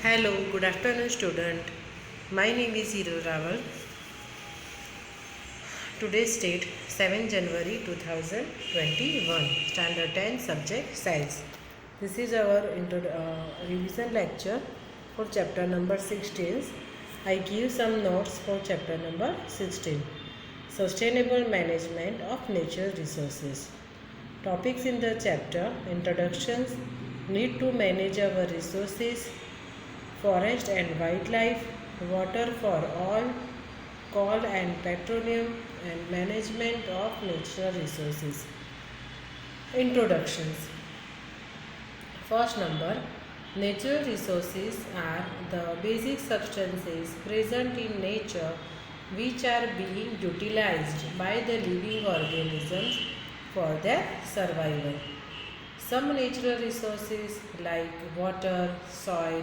Hello, good afternoon, student. My name is Hiro Rawal. Today's date 7 January 2021. Standard 10 subject science. This is our revision lecture for chapter number 16. I give some notes for chapter number 16. Sustainable management of natural resources. Topics in the chapter: introductions, need to manage our resources, forest and wildlife, water for all, coal and petroleum, and management of natural resources. Introductions. First number: natural resources are the basic substances present in nature which are being utilized by the living organisms for their survival. Some natural resources like water, soil,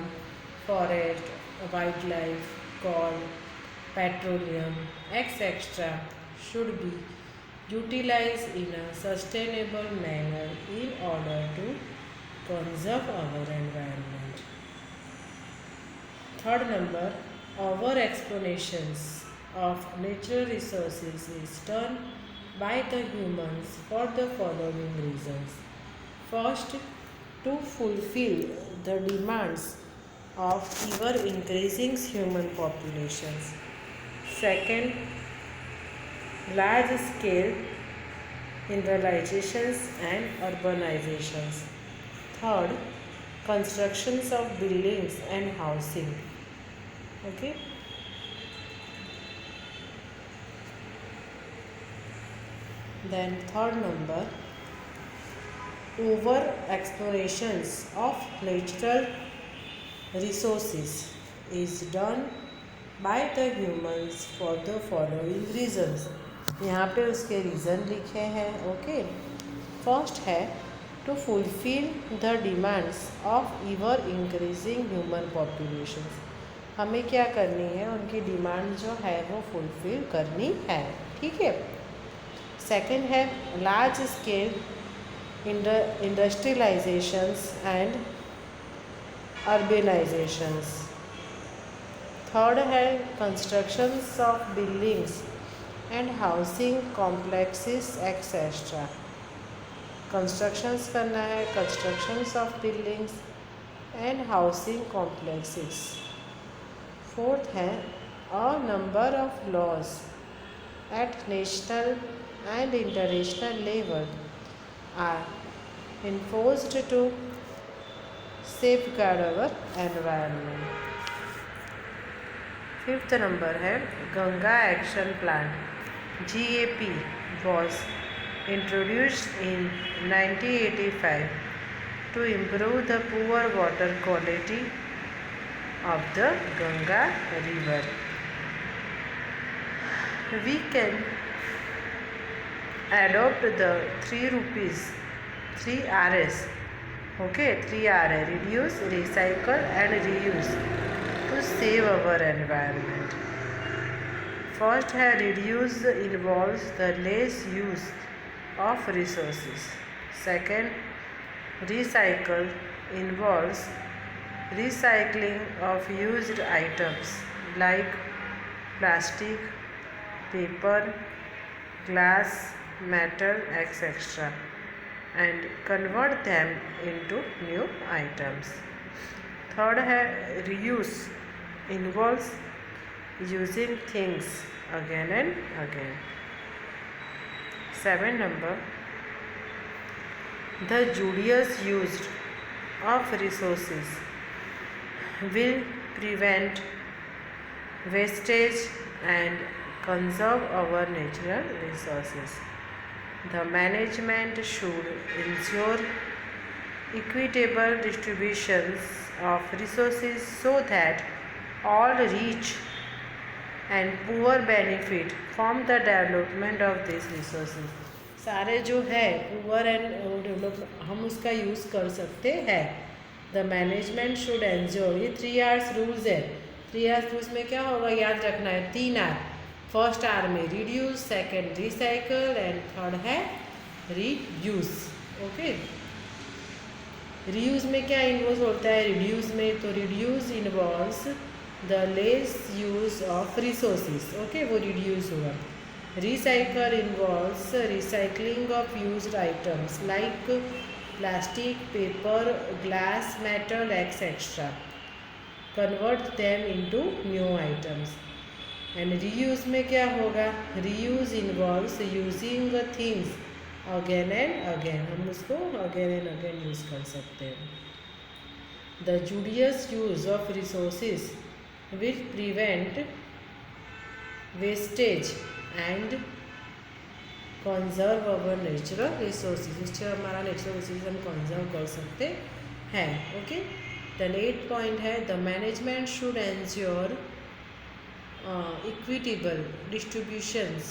forest, wildlife, coal, petroleum, etc. should be utilized in a sustainable manner in order to conserve our environment. Third number, over explanations of natural resources is done by the humans for the following reasons. First, to fulfill the demands of ever increasing human populations. Second, large scale industrializations and urbanizations. Third, constructions of buildings and housing. Okay. Then third number, over explorations of natural resources is done by the humans for the following reasons. यहाँ पे उसके reason लिखे हैं. Okay. First है to fulfil the demands of ever increasing human population. हमें क्या करनी है, उनकी डिमांड जो है वो फुलफिल करनी है. ठीक है. सेकंड है large scale industrializations and urbanizations. Third है constructions of buildings and housing complexes etcetera. Constructions करना है, constructions of buildings and housing complexes. Fourth है a number of laws at national and international level are enforced to safeguard our environment. Fifth number है Ganga Action Plan. GAP was introduced in 1985 to improve the poor water quality of the Ganga river. We can adopt the 3 rupees 3 Rs. Okay, 3R है reduce, recycle and reuse to save our environment. First है reduce involves the less use of resources. Second, recycle involves recycling of used items like plastic, paper, glass, metal, etc. and convert them into new items. Third है reuse involves using things again and again. 7 number, the judicious use of resources will prevent wastage and conserve our natural resources. The management should ensure equitable distributions of resources so that all rich and poor benefit from the development of these resources. सारे जो है poor and develop हम उसका use कर सकते हैं. The management should ensure, ये 3 Rs rules है. 3 Rs रूल्स में क्या होगा, याद रखना है 3 R. फर्स्ट आर में reduce, second recycle and third है रीयूज. ओके. रीयूज में क्या इन्वॉल्व होता है रिड्यूस में? तो reduce involves the less use of resources, okay, वो रिड्यूस हुआ. Recycle involves recycling of used items like plastic, paper, glass, metal, etcetera. Convert them into new items. And reuse में क्या होगा? Reuse involves using things again and again. हम उसको again and again use कर सकते हैं. The judicious use of resources will prevent wastage and conserve our natural resources. उससे हमारा नेचुरल रिसोर्सेज हम कंजर्व कर सकते हैं. ओके, देन 8 पॉइंट है the management should ensure equitable distributions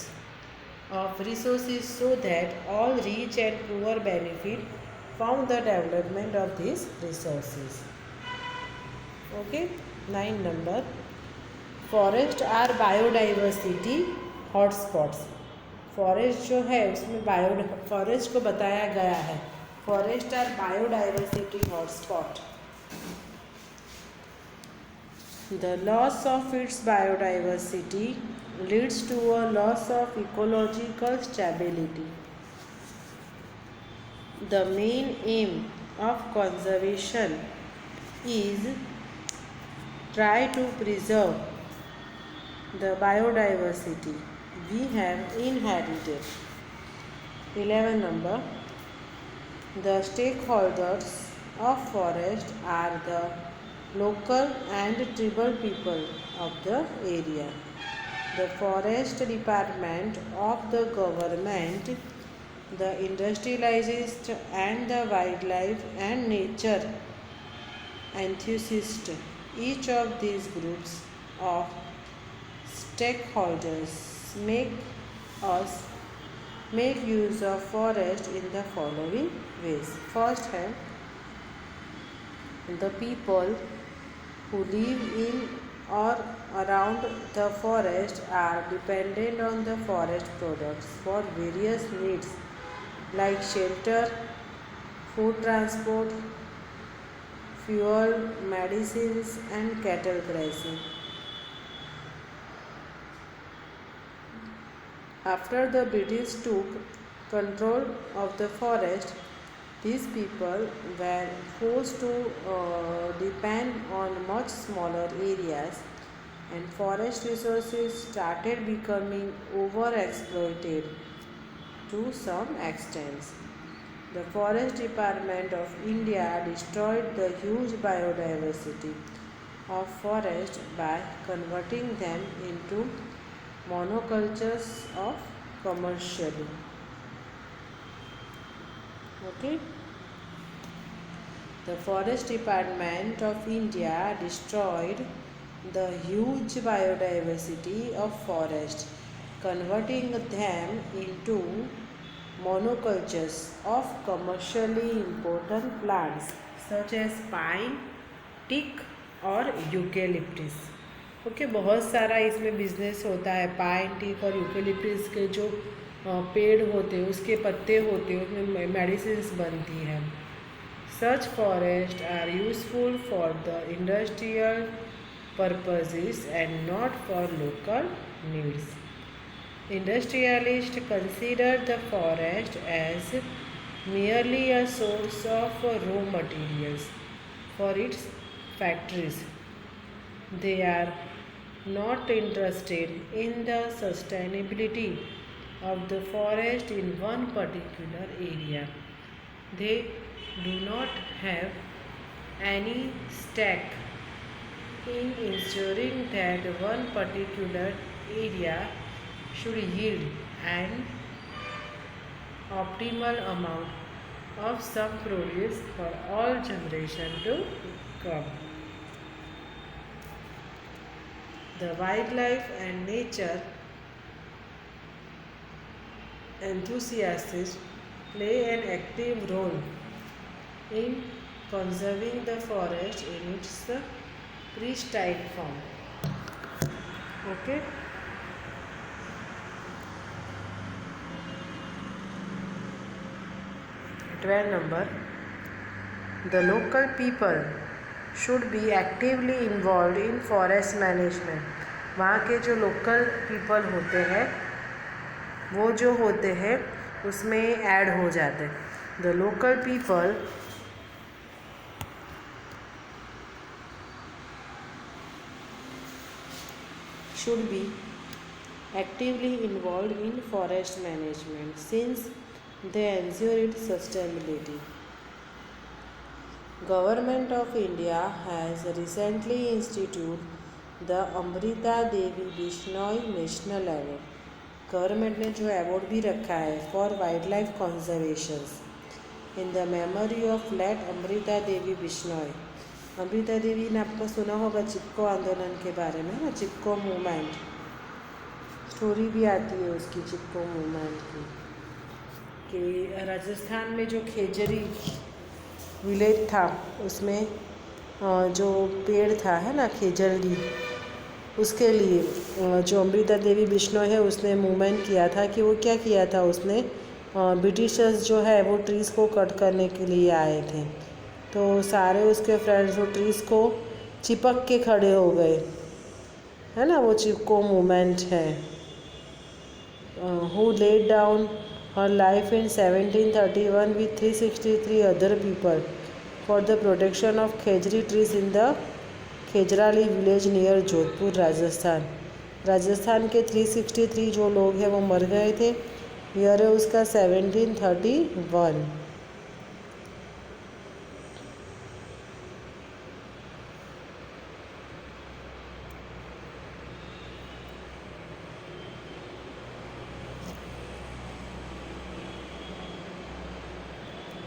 of resources so that all rich and poor benefit from the development of these resources. Okay, 9 number, forest are biodiversity hotspots. Forest जो है उसमें forest को बताया गया है forest are biodiversity hotspot. The loss of its biodiversity leads to a loss of ecological stability. The main aim of conservation is try to preserve the biodiversity we have inherited. 11 number, the stakeholders of forest are the local and tribal people of the area. The forest department of the government, the industrialists and the wildlife and nature enthusiasts. Each of these groups of stakeholders make use of forest in the following ways. First है the people who live in or around the forest are dependent on the forest products for various needs like shelter, food transport, fuel, medicines and cattle grazing. After the British took control of the forest, these people were forced to depend on much smaller areas and forest resources started becoming overexploited to some extent. The Forest Department of India destroyed the huge biodiversity of forest by converting them into monocultures of commercially. Okay. The Forest Department of India destroyed the huge biodiversity of forest, converting them into monocultures of commercially important plants such as pine, teak और eucalyptus. Okay, बहुत सारा इसमें business होता है. Pine, teak और eucalyptus के जो पेड़ होते हैं उसके पत्ते होते हैं उसमें मेडिसिन्स बनती हैं. Such forest are useful for the industrial purposes and not for local needs. Industrialist consider the forest as merely a source of raw materials for its factories. They are not interested in the sustainability of the forest in one particular area. They do not have any stake in ensuring that one particular area should yield an optimal amount of some produce for all generation to come. The wildlife and nature enthusiasts play an active role in conserving the forest in its pristine form. Okay. Number The local people should be actively involved in forest management. वहाँ के जो local people होते हैं वो जो होते हैं उसमें ऐड हो जाते हैं. The local people should be actively involved in forest management since they ensure its sustainability. Government of India has recently instituted the Amrita Devi Bishnoi National Award. Government ने जो अवार्ड भी रखा है for wildlife conservations in the memory of late Amrita Devi Bishnoi. Amrita Devi ने आपको सुना होगा चिपको आंदोलन के बारे में ना, चिपको मूवमेंट, स्टोरी भी आती है उसकी चिपको मूवमेंट की, कि राजस्थान में जो खेजरी विलेज था उसमें जो पेड़ था है ना खेजड़ी, उसके लिए जो अमृता देवी बिश्नोई है उसने मूवमेंट किया था. कि वो क्या किया था, उसने ब्रिटिशर्स जो है वो ट्रीज़ को कट करने के लिए आए थे तो सारे उसके फ्रेंड्स वो ट्रीज़ को चिपक के खड़े हो गए है ना, वो चिपको मूवमेंट है. Who laid down her life in 1731 with 363 other people for the protection of khejri trees in the Khejarli village near Jodhpur Rajasthan. Rajasthan के 363 जो लोग हैं वो मर गए थे. ईयर है उसका 1731.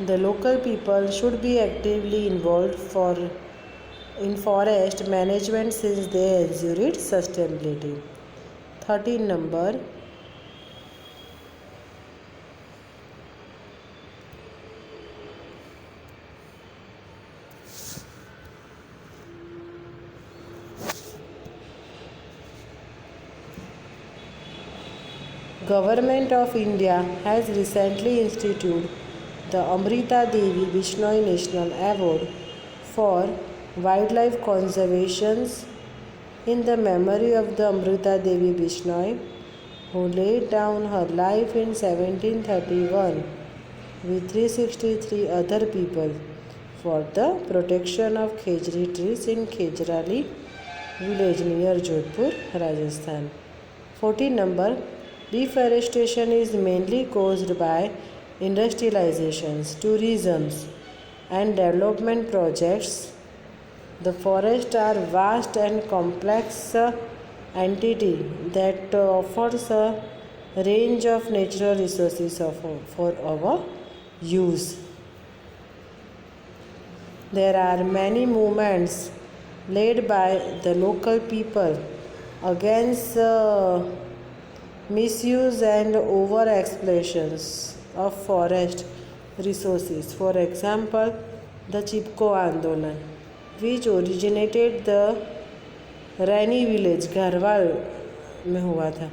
The local people should be actively involved in forest management since they ensure its sustainability. 13 number. Government of India has recently instituted the Amrita Devi Bishnoi National Award for wildlife conservation in the memory of the Amrita Devi Bishnoi, who laid down her life in 1731 with 363 other people for the protection of khejri trees in Khejrali village near Jodhpur, Rajasthan. 14 number. Deforestation is mainly caused by industrializations, tourism, and development projects. The forests are vast and complex entity that offers a range of natural resources for our use. There are many movements led by the local people against misuse and over exploitations of forest resources. For example, the Chipko Andolan, which originated the Rani village, Garhwal में हुआ था.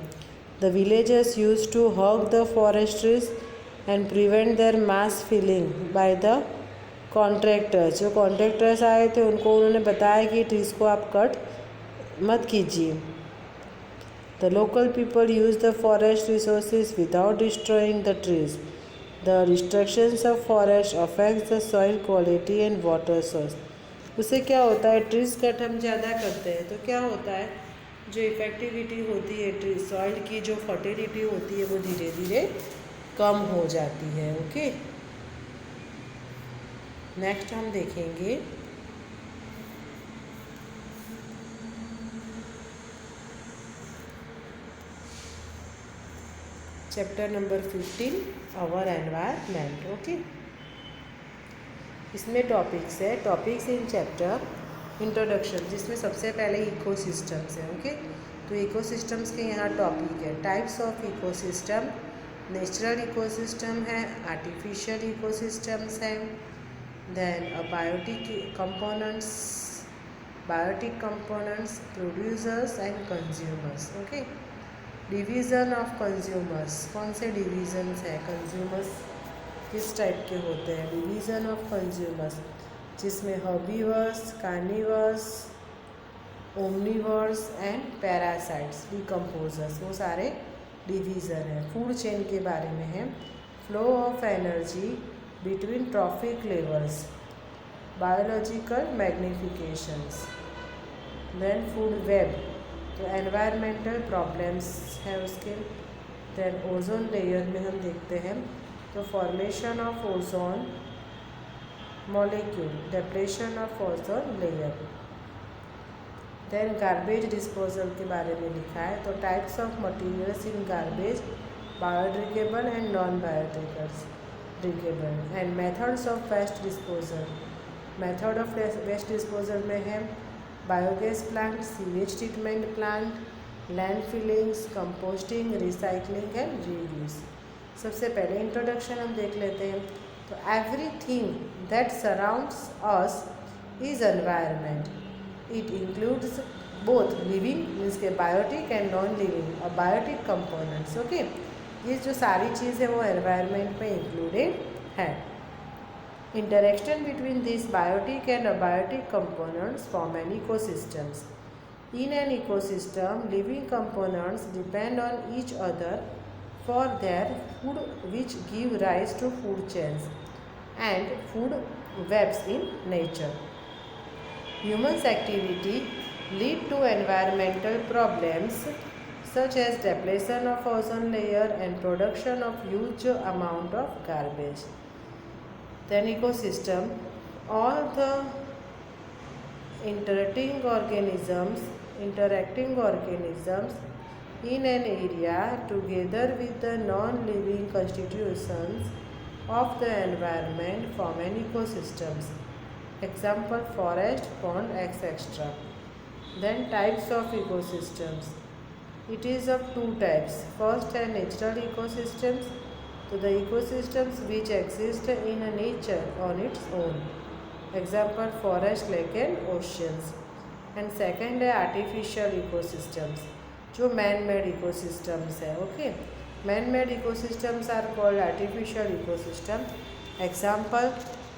The villagers used to hug the forest trees and prevent their mass felling by the contractors. जो contractors आए थे उनको उन्होंने बताया कि ट्रीज़ को आप कट मत कीजिए. The local people use the forest resources without destroying the trees. The destructions of forest affects the soil quality and water source. उससे क्या होता है, ट्रीज़ कट हम ज़्यादा करते हैं तो क्या होता है, जो इफेक्टिविटी होती है ट्री सॉइल की, जो फर्टिलिटी होती है वो धीरे धीरे कम हो जाती है. ओके, नेक्स्ट हम देखेंगे chapter number 15 our environment. Okay, इसमें टॉपिक्स है, टॉपिक्स इन चैप्टर इंट्रोडक्शन, जिसमें सबसे पहले इकोसिस्टम्स है. ओके, तो इकोसिस्टम्स के यहाँ टॉपिक है types of ecosystem. Natural ecosystem है, आर्टिफिशियल इकोसिस्टम्स है, then biotic components, producers and consumers. Okay, division of consumers, कौन से डिवीज़न्स है, कंज्यूमर्स किस टाइप के होते हैं. डिवीज़न ऑफ कंज्यूमर्स, जिसमें herbivores, carnivores, omnivores and parasites, decomposers, वो सारे डिवीज़न है। फूड चेन के बारे में है। Flow of energy between trophic levels, biological magnifications, then food web, तो एनवायरमेंटल प्रॉब्लम्स है उसके। देन ओजोन लेयर में हम देखते हैं तो formation of ozone molecule, depletion of ozone layer. Then garbage disposal के बारे में लिखा है, तो types of materials in garbage, biodegradable and non biodegradable, and methods of waste disposal. Method of waste disposal में है biogas plant, sewage treatment plant, land fillings, composting, recycling and reuse. सबसे पहले इंट्रोडक्शन हम देख लेते हैं। तो everything that surrounds us is environment. It includes both living means के बायोटिक एंड नॉन लिविंग और बायोटिक कंपोनेंट्स। ओके, ये जो सारी चीज़ है वो एनवायरनमेंट में इंक्लूडेड है। Interaction between this biotic and abiotic components form an ecosystems. In an ecosystem, living components depend on each other for their food, which give rise to food chains and food webs in nature. Humans' activity lead to environmental problems such as depletion of ozone layer and production of huge amount of garbage. Then ecosystem, all the interacting organisms in an area together with the non-living constitutions of the environment form an ecosystems. Example, forest, pond, etc. Then types of ecosystems. It is of two types. First are natural ecosystems, so the ecosystems which exist in a nature on its own. Example, forest, lake and oceans. And second है artificial ecosystems, जो man made ecosystems है। Okay, man made ecosystems are called artificial ecosystem. Example,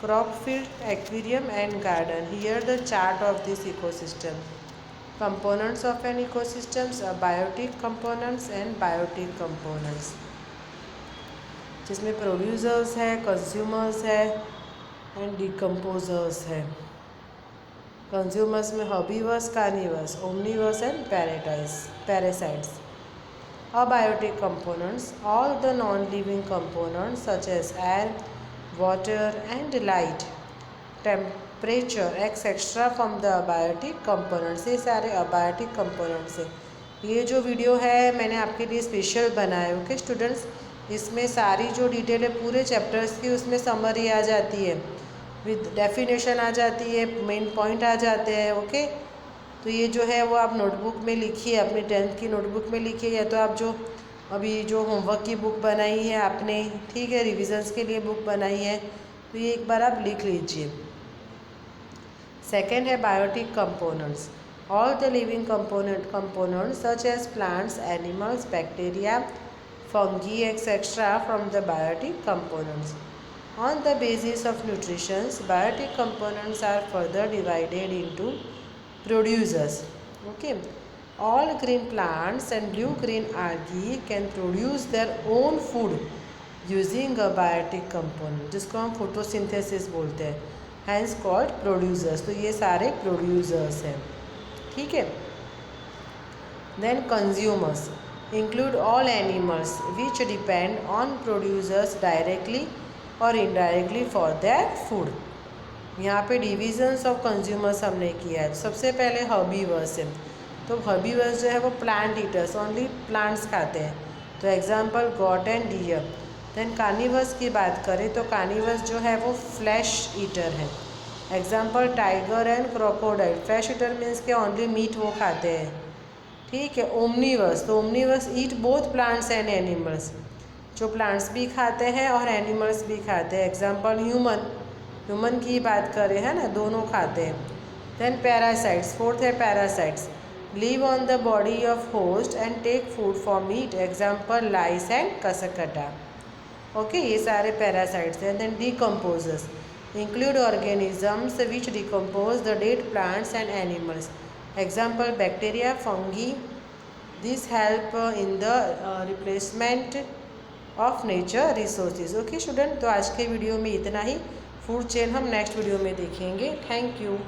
crop field, aquarium and garden. Here the chart of this ecosystem. Components of an ecosystems are biotic components and biotic components, जिसमें producers है, consumers है and decomposers है। Consumers में herbivores, carnivores, omnivores and parasites. Abiotic components, all the non living components such as air, water and light, temperature etcetera from the abiotic components. ये सारे abiotic components हैं। ये जो video है मैंने आपके लिए स्पेशल बनाया है। ओके स्टूडेंट्स, इसमें सारी जो डिटेल है पूरे चैप्टर्स की उसमें समरी आ जाती है, विद डेफिनेशन आ जाती है, मेन पॉइंट आ जाते हैं। ओके, तो ये जो है वो आप नोटबुक में लिखिए, अपनी 10th की नोटबुक में लिखिए, या तो आप जो अभी जो होमवर्क की बुक बनाई है आपने, ठीक है, रिविजन्स के लिए बुक बनाई है, तो ये एक बार आप लिख लीजिए। सेकेंड है biotic components, all the living components such as plants, animals, bacteria, fungi etcetera from the biotic components. On the basis of nutrition, biotic components are further divided into producers. Okay, all green plants and blue-green algae can produce their own food using a biotic component, जिसको हम photosynthesis बोलते हैं, hence called producers. तो ये सारे producers हैं, ठीक है। Then consumers include all animals which depend on producers directly और इनडायरेक्टली फॉर देयर फूड। यहाँ पे डिविजन्स ऑफ कंज्यूमर्स हमने किया है। सबसे पहले हर्बीवर्स है, तो हर्बीवर्स जो है वो प्लांट ईटर्स, ओनली प्लांट्स खाते हैं, तो example goat and deer. Then carnivores की बात करें तो कार्निवर्स जो है वो फ्लैश ईटर है, example tiger and crocodile. Flesh eater means के ओनली मीट वो खाते हैं, ठीक है। ओमनीवर्स, तो omnivores eat both plants and animals, जो प्लांट्स भी खाते हैं और एनिमल्स भी खाते हैं, एग्जांपल ह्यूमन की बात करें है ना, दोनों खाते हैं। देन पैरासाइट्स, फोर्थ है parasites, live on the body of host and take food for meat, example lice and Cuscuta. Okay, ये सारे पैरासाइट्स हैं। Then decomposers, include organisms which decompose the dead plants and animals. Example, bacteria, fungi. These help in the replacement of nature resources. Okay student, तो आज के video में इतना ही. Food chain हम next video में देखेंगे. Thank you.